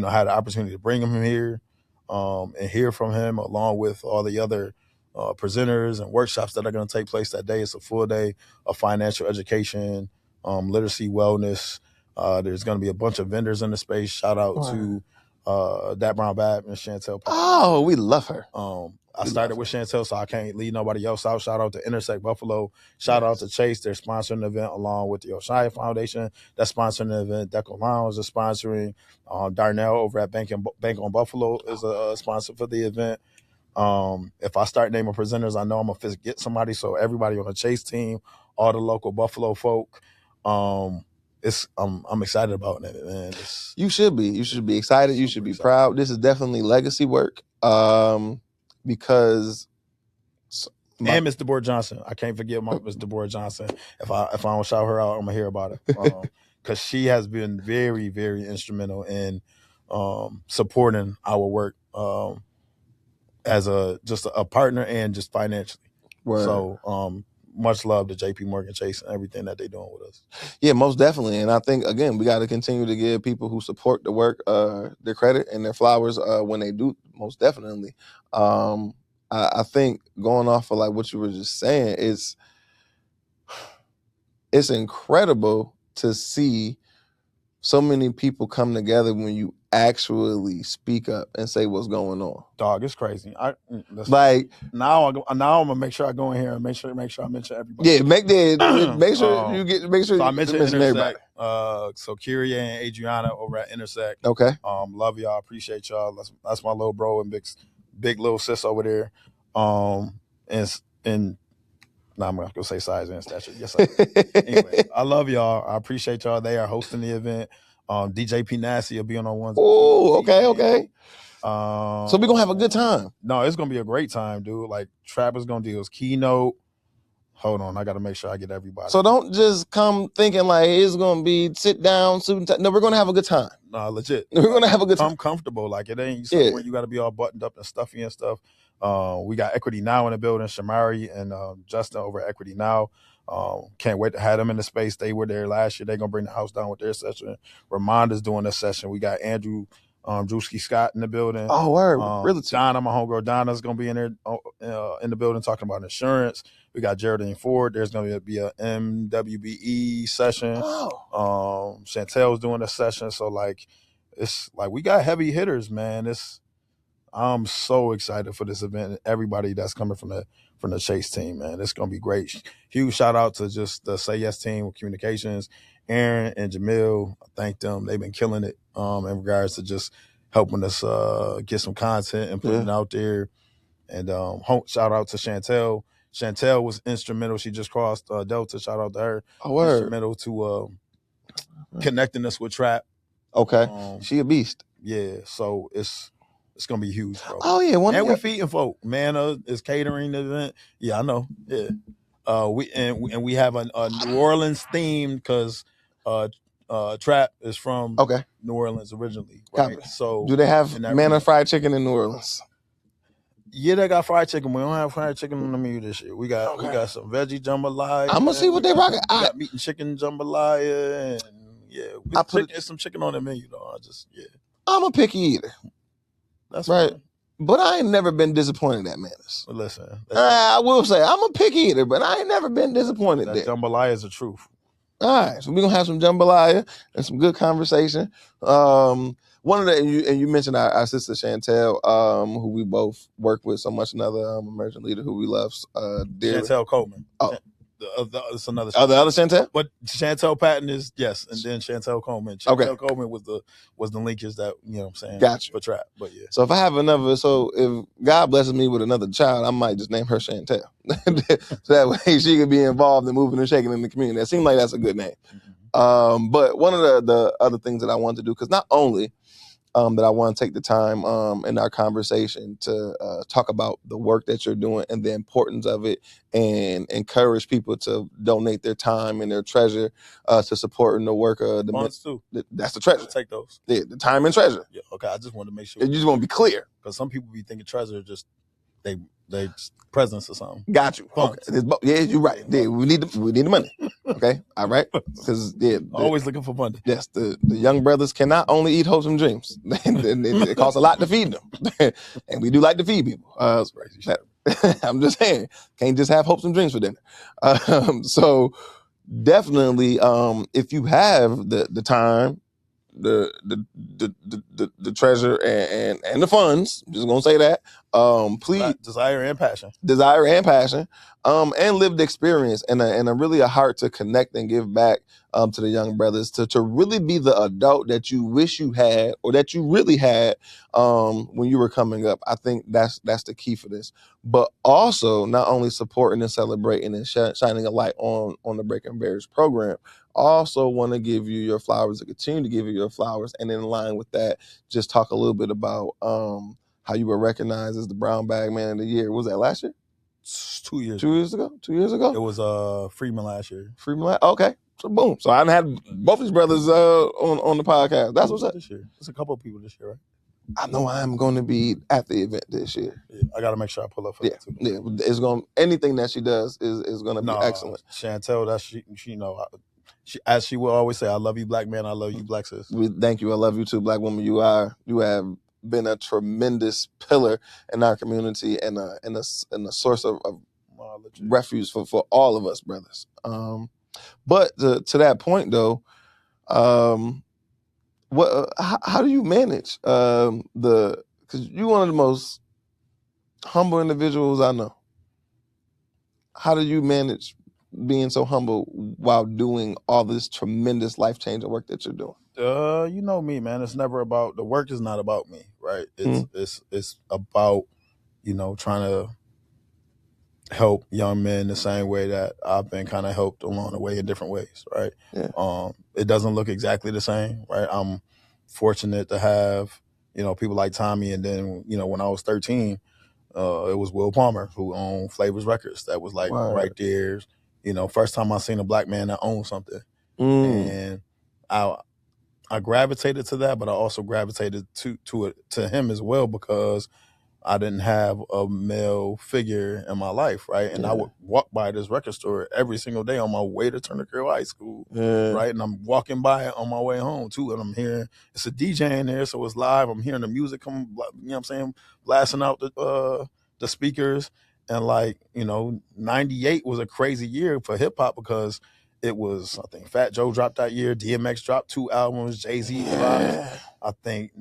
have the opportunity to bring him here and hear from him, along with all the other presenters and workshops that are going to take place that day. It's a full day of financial education, literacy, wellness. There's going to be a bunch of vendors in the space. Shout out to Dat Brown Bab and Chantel. Oh, we love her. I started with Chantel, so I can't leave nobody else out. Shout out to Intersect Buffalo. Shout out to Chase. They're sponsoring the event, along with the Oshaya Foundation that's sponsoring the event. Deco Lounge is sponsoring. Darnell over at Bank on Buffalo is a sponsor for the event. If I start naming presenters, I know I'm gonna get somebody. So everybody on the Chase team, all the local Buffalo folk, I'm excited about it, man. You should be excited. You should be proud. This is definitely legacy work. Because and Miss DeBoer Johnson, I can't forget Miss DeBoer Johnson. If I don't shout her out, I'm gonna hear about it because she has been very, very instrumental in supporting our work as just a partner and just financially. Word. So much love to JP Morgan Chase and everything that they're doing with us. Yeah, most definitely. And I think, again, we got to continue to give people who support the work their credit and their flowers when they do, most definitely. I think going off of like what you were just saying, it's incredible to see so many people come together when you actually speak up and say what's going on. Dog, it's crazy. Like now I'm gonna make sure I go in here and make sure I mention everybody. Yeah, make sure So I you mentioned mention everybody. Intersect. So Kyria and Adriana over at Intersect. Okay. Love y'all, appreciate y'all. That's my little bro and big little sis over there. And no, I'm not gonna say size and stature. Yes, I will. Anyway, I love y'all. I appreciate y'all. They are hosting the event. DJ P Nasty will be on ones. Oh, okay. So we're gonna have a good time. No, it's gonna be a great time, dude. Like Trap is gonna do his keynote. Hold on, I gotta make sure I get everybody. So don't just come thinking like it's gonna be sit down, suit and tie. No, we're gonna have a good time. No, legit. We're gonna have a good time. Come comfortable. Like it ain't somewhere you gotta be all buttoned up and stuffy and stuff. We got Equity Now in the building, Shamari and Justin over at Equity Now. Can't wait to have them in the space. They were there last year. They're gonna bring the house down with their session. Ramonda's doing this session. We got Andrew Drewski Scott in the building. Oh, word. Really? Donna, my homegirl Donna's gonna be in there in the building talking about insurance. We got Geraldine Ford. There's gonna be a MWBE session. Oh. Chantel's doing a session. So like it's like we got heavy hitters, man. I'm so excited for this event and everybody that's coming from the Chase team, man. It's gonna be great. Huge shout out to just the Say Yes team with communications, Aaron and Jamil. I thank them. They've been killing it in regards to just helping us get some content and putting it out there. And shout out to Chantel. Chantel was instrumental. She just crossed Delta. Shout out to her. Oh, word. Instrumental to connecting us with Trap. Okay. She a beast. Yeah. So it's gonna be huge, bro. Oh yeah, we feeding folk. Manna is catering the event. Yeah, I know. Yeah, we have a New Orleans theme because Trap is from New Orleans originally. Right? Copy. So do they have Manna fried chicken in New Orleans? Yeah, they got fried chicken. We don't have fried chicken on the menu this year. We got some veggie jambalaya. I'm gonna see what they rocking. We got meat and chicken jambalaya, and I put some chicken on the menu though. I'm a picky eater. That's right. Fine. But I ain't never been disappointed at Manna's. Listen. I will say, I'm a picky eater, but I ain't never been disappointed there. Jambalaya is the truth. All right. So we're going to have some jambalaya and some good conversation. One of the, and you mentioned our sister Chantel, who we both work with so much, another emerging leader who we love dearly. Chantel Coleman. Oh. It's another Chantel. The other Chantel? But Chantel Patton is, yes, and then Chantel Coleman. Chantel Coleman was the linkage that, you know what I'm saying, gotcha. For Trap. But yeah. So if I have if God blesses me with another child, I might just name her Chantel. So that way she could be involved in moving and shaking in the community. It seems like that's a good name. Mm-hmm. But one of the other things that I wanted to do, because not only that I want to take the time in our conversation to talk about the work that you're doing and the importance of it, and encourage people to donate their time and their treasure to supporting the work of the funds too. That's the treasure. I'll take those. Yeah, the time and treasure. Yeah, okay. I just wanted to make sure. You just want to be clear, because some people be thinking treasure just they presents or something. Got you. Okay. Yeah, you're right. Yeah, we need the money. Okay, all right. Because always looking for money. Yes, the young brothers cannot only eat hopes and dreams. It costs a lot to feed them, and we do like to feed people. I'm just saying, can't just have hopes and dreams for dinner. So definitely, if you have the time, the treasure and the funds, I'm just gonna say that. Please, desire and passion, and lived experience, and a really a heart to connect and give back to the young brothers, to really be the adult that you wish you had, or that you really had when you were coming up. I think that's the key for this. But also not only supporting and celebrating and shining a light on the Breaking Barriers program. Also want to give you your flowers, to continue to give you your flowers, and in line with that, just talk a little bit about how you were recognized as the Brown Bag Man of the Year. Was that last year? 2 years. 2 years ago? 2 years ago? It was Freeman last year. Okay. So boom. So I had both these brothers on the podcast. That's what's up. This year. There's a couple of people this year, right? I know I'm going to be at the event this year. Yeah, I got to make sure I pull up for that too. Yeah, it's anything that she does is going to be excellent. Chantel, that's she know. As she will always say, I love you, black man. I love you, black sis. Thank you. I love you too, black woman. You have been a tremendous pillar in our community and a source of refuge for all of us, brothers. But to that point though, How do you manage because you're one of the most humble individuals I know. How do you manage being so humble while doing all this tremendous life-changing work that you're doing? You know me, man. It's never about the work. Is not about me, right? It's about trying to help young men the same way that I've been kind of helped along the way in different ways, right? Yeah. It doesn't look exactly the same, right? I'm fortunate to have people like Tommy, and then when I was 13, it was Will Palmer who owned Flavors Records. That was like right there. First time I seen a black man that owned something, and I gravitated to that, but I also gravitated to him as well because I didn't have a male figure in my life, right? And I would walk by this record store every single day on my way to Turner Carroll High School, right? And I'm walking by it on my way home too, and I'm hearing it's a DJ in there, so it's live. I'm hearing the music come, you know what I'm saying, blasting out the speakers. And 98 was a crazy year for hip hop because it was, I think, Fat Joe dropped that year. DMX dropped 2 albums. Jay-Z dropped. I think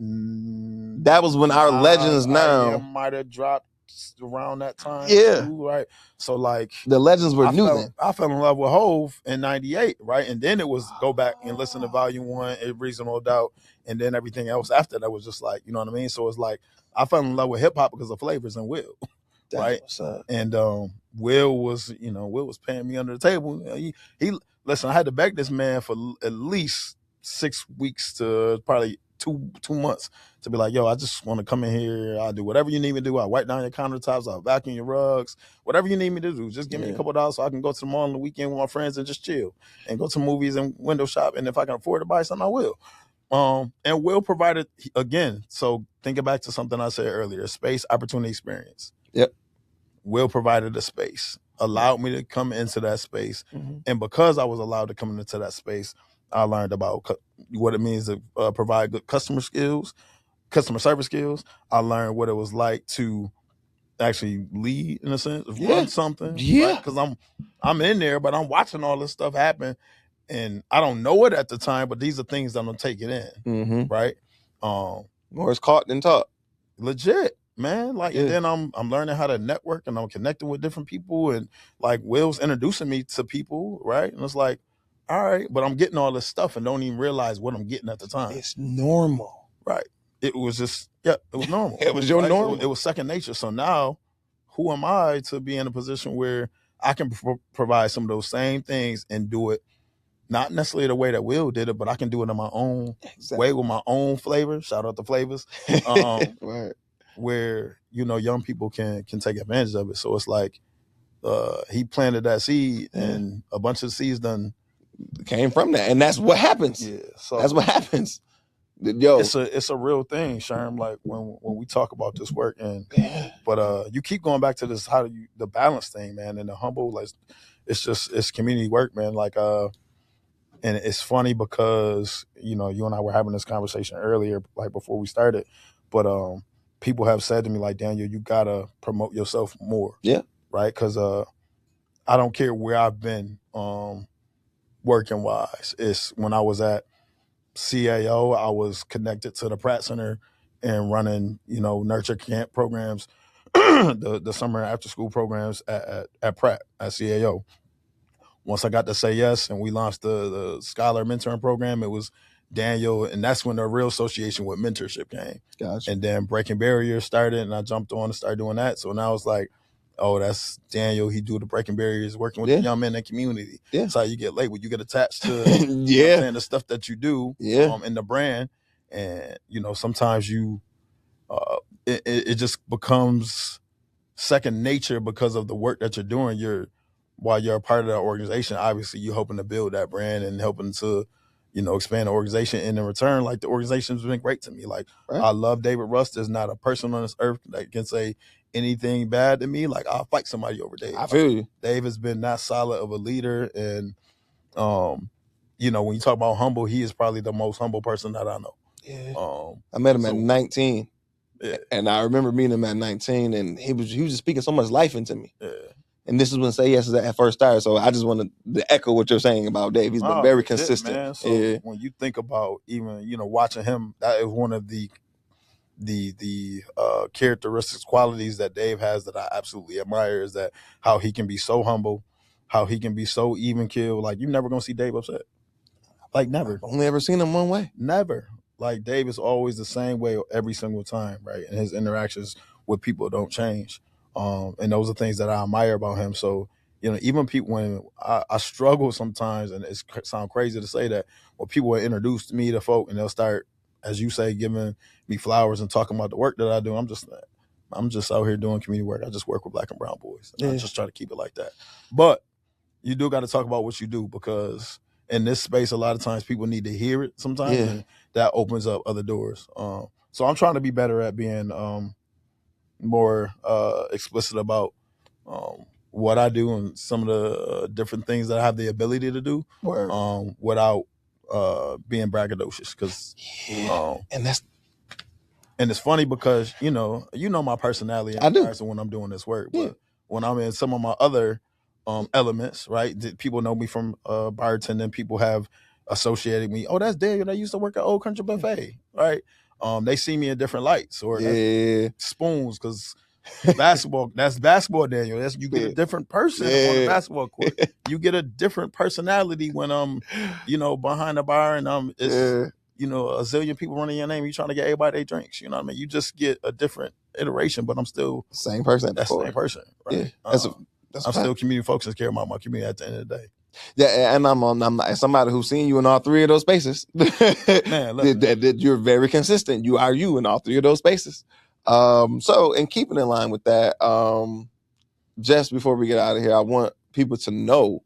that was when our Legends now might have dropped around that time. Yeah, too, right. So the Legends were new then. I fell in love with Hove in '98, right, and then it was go back and listen to Volume 1, Reasonable Doubt, and then everything else after that was just like, you know what I mean. So it's like I fell in love with hip hop because of Flavors and Will. Right. And Will was paying me under the table. He listen, I had to beg this man for at least 6 weeks to probably two months to be like, yo, I just want to come in here. I'll do whatever you need me to do. I'll wipe down your countertops. I'll vacuum your rugs. Whatever you need me to do. Just give me a couple of dollars so I can go to the mall on the weekend with my friends and just chill and go to movies and window shop. And if I can afford to buy something, I will. And Will provided, again, so thinking back to something I said earlier, space, opportunity, experience. Yep. Will provided a space, allowed me to come into that space. And because I was allowed to come into that space, I learned about what it means to provide good customer service skills. I learned what it was like to actually lead, in a sense, run something. Yeah. Because I'm in there, but I'm watching all this stuff happen. And I don't know it at the time, but these are things that I'm taking in, right? More is caught than taught. Legit, man. And then I'm learning how to network, and I'm connecting with different people, and Will's introducing me to people, right? And it's like, all right, but I'm getting all this stuff and don't even realize what I'm getting at the time. It's normal, right? It was just, it was normal. It was your normal. It was second nature. So now, who am I to be in a position where I can provide some of those same things and do it? Not necessarily the way that Will did it, but I can do it in my own way with my own flavor. Shout out to Flavors. Right. Where, young people can take advantage of it. So it's like he planted that seed and a bunch of seeds done came from that. And that's what happens. Yeah. So that's what happens. Yo. It's a real thing, Sherm, like when we talk about this work but you keep going back to this, the balance thing, man, and the humble, it's community work, man. And it's funny because, you and I were having this conversation earlier, before we started, but people have said to me, Daniel, you gotta promote yourself more. Yeah. Right? Because I don't care where I've been working wise. It's when I was at CAO, I was connected to the Pratt Center and running, nurture camp programs, the summer after school programs at Pratt, at CAO. Once I got to say yes and we launched the Scholar Mentoring Program, it was Daniel, and that's when the real association with mentorship came. Gotcha. And then Breaking Barriers started, and I jumped on and started doing that. So now it's like, oh, that's Daniel. He do the Breaking Barriers, working with the young men in the community. Yeah. That's how you get labeled. You get attached to the stuff that you do in the brand. And, sometimes it just becomes second nature because of the work that you're doing. While you're a part of that organization, obviously you're hoping to build that brand and helping to, expand the organization. And in return, the organization's been great to me. I love David Russ. There's not a person on this earth that can say anything bad to me. I'll fight somebody over Dave. I feel you. Dave has been that solid of a leader. And, when you talk about humble, he is probably the most humble person that I know. Yeah. I met him at 19. Yeah. And I remember meeting him at 19, and he was just speaking so much life into me. Yeah. And this is when Say Yes is at first started. So I just wanted to echo what you're saying about Dave. He's been very legit, consistent. man. So when you think about even, watching him, that is one of the characteristics, qualities that Dave has that I absolutely admire, is that how he can be so humble, how he can be so even keeled. Like, you're never gonna see Dave upset. Like, never. I've only ever seen him one way. Never. Like, Dave is always the same way every single time, right? And his interactions with people don't change. And those are things that I admire about him. So, even people, when I struggle sometimes, and it sounds crazy to say that, when people introduce me to folk and they'll start, as you say, giving me flowers and talking about the work that I do, I'm just out here doing community work. I just work with Black and brown boys. I just try to keep it like that. But you do got to talk about what you do, because in this space, a lot of times people need to hear it sometimes, and that opens up other doors. So I'm trying to be better at being more explicit about what I do and some of the different things that I have the ability to do without being braggadocious. Because and it's funny because you know my personality in comparison when I'm doing this work, but when I'm in some of my other elements, right? People know me from bartending. People have associated me. Oh, that's Daniel. I used to work at Old Country Buffet, right? They see me in different lights, or that's spoons, because that's basketball, Daniel. You get a different person on the basketball court. You get a different personality when behind the bar, and it's a zillion people running your name. You trying to get everybody their drinks. You know what I mean? You just get a different iteration, but I'm still same person. That's the same person, right? Yeah, I'm still community focused and care about my community at the end of the day. Yeah, and I'm somebody who's seen you in all three of those spaces. Man, that you're very consistent. You are you in all three of those spaces. So, in keeping in line with that, just before we get out of here, I want people to know,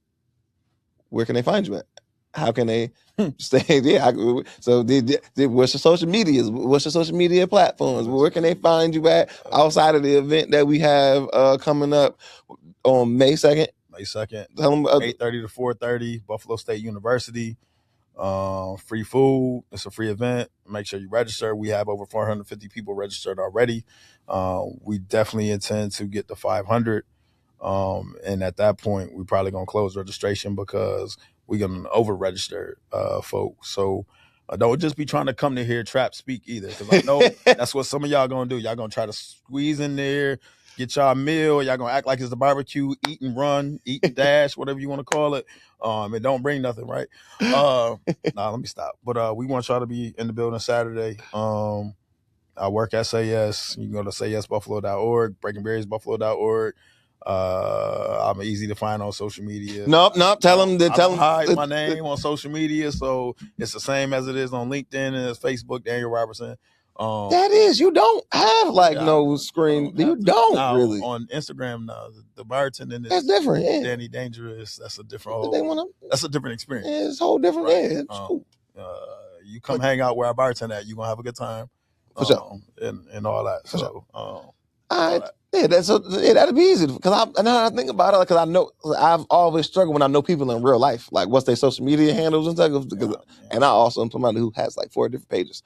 where can they find you at? How can they stay there? So, what's your social medias? What's your social media platforms? Where can they find you at outside of the event that we have coming up on May 2nd? May 2nd, 8:30 to 4:30, Buffalo State University. Free food. It's a free event. Make sure you register. We have over 450 people registered already. We definitely intend to get to 500. And at that point, we're probably going to close registration, because we're going to over-register folks. So don't just be trying to come to hear trap speak either, because I know that's what some of y'all going to do. Y'all going to try to squeeze in there, get y'all meal. Y'all going to act like it's the barbecue, eat and run, eat and dash, whatever you want to call it. It don't bring nothing, right? Let me stop. But we want y'all to be in the building Saturday. I work at Say Yes. You can go to sayyesbuffalo.org, breakingbarriersbuffalo.org. I'm easy to find on social media. Nope. Tell them to hide my name on social media, so it's the same as it is on LinkedIn and it's Facebook. Daniel Robertson. That is, you don't have no screen. You don't really on Instagram now. The bartending is that's different. Yeah. Danny Dangerous. That's a different. That's a different experience. Yeah, it's a whole different. Right? Yeah, it's cool. You come hang out where I bartend at. You are gonna have a good time. For sure. And all that. For sure. All right. Yeah, that'd be easy, because I think about it, because I know I've always struggled when I know people in real life, like what's their social media handles and stuff. And I also am somebody who has 4 different pages,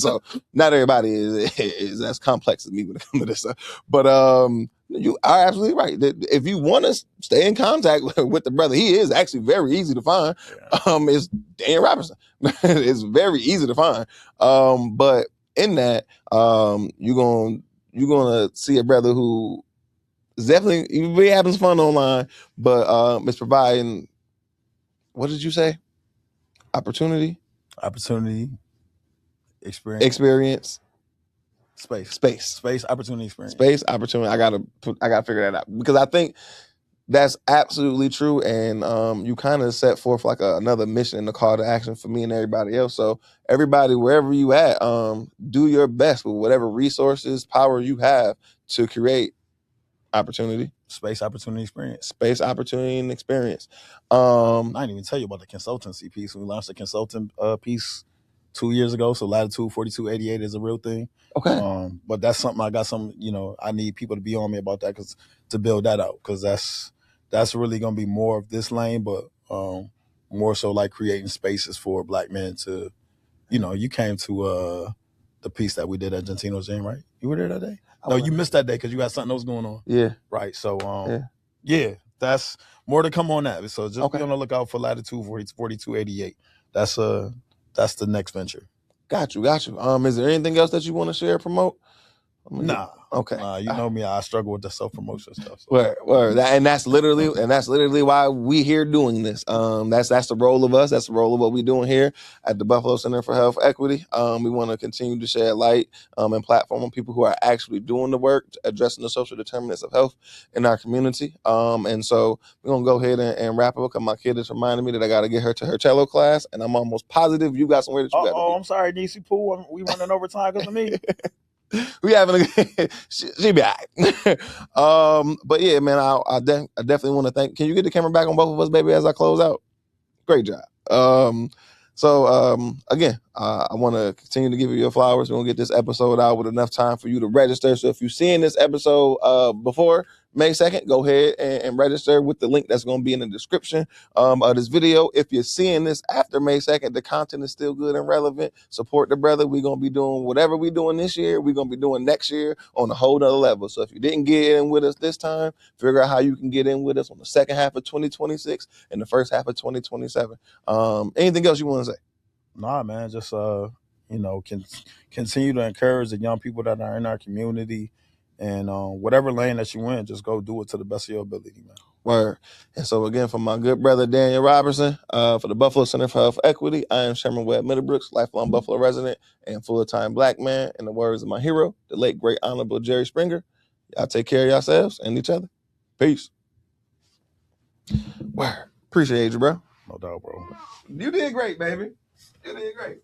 so not everybody is as complex as me when it comes to this stuff. But you are absolutely right. If you want to stay in contact with the brother, he is actually very easy to find. It's Daniel Robertson. It's very easy to find. But in that, you're gonna see a brother who is definitely having fun online, but is providing, what did you say? Opportunity, experience, space, opportunity, experience, space, opportunity. I gotta figure that out, because I think that's absolutely true, and you kind of set forth another mission and a call to action for me and everybody else. So everybody, wherever you at, do your best with whatever resources, power you have to create opportunity, space, opportunity, experience, and experience. I didn't even tell you about the consultancy piece. We launched the consultant piece 2 years ago. So Latitude 4288 is a real thing. Okay. But that's something I need people to be on me about that, to build that out, because that's really going to be more of this lane, but more so creating spaces for Black men to, you came to the piece that we did at Gentino's Gym, right? You were there that day? No, you missed that day because you had something else going on. Yeah. Right. So Yeah, that's more to come on that. So just Okay. be on the lookout for Latitude 4288. That's the next venture. Got you. Is there anything else that you want to share, promote? Nah. Okay. Nah, you know me, I struggle with the self-promotion stuff. So. Word. And that's literally why we here doing this. That's the role of us. That's the role of what we're doing here at the Buffalo Center for Health Equity. We want to continue to shed light and platform on people who are actually doing the work, addressing the social determinants of health in our community. And so we're gonna go ahead and wrap up because my kid is reminding me that I gotta get her to her cello class, and I'm almost positive you got somewhere that you gotta be. I'm sorry, DC Pool. We running overtime because of me. We having a she be all right. But yeah, man, I definitely want to thank. Can you get the camera back on both of us, baby, as I close out? Great job. Again, I want to continue to give you your flowers. We're gonna get this episode out with enough time for you to register. So if you're seeing this episode before May 2nd, go ahead and register with the link that's going to be in the description of this video. If you're seeing this after May 2nd, the content is still good and relevant. Support the brother. We're going to be doing whatever we're doing this year, we're going to be doing next year on a whole nother level. So if you didn't get in with us this time, figure out how you can get in with us on the second half of 2026 and the first half of 2027. Anything else you want to say? Nah, man, just continue to encourage the young people that are in our community, and whatever lane that you in, just go do it to the best of your ability, man. Word. And so again, from my good brother Daniel Robertson, for the Buffalo Center for Health Equity, I am Sherman Webb-Middlebrooks, lifelong Buffalo resident and full-time Black man. In the words of my hero, the late great honorable Jerry Springer, y'all take care of yourselves and each other. Peace. Word. Appreciate you, bro. No doubt, bro. You did great, baby. You did great.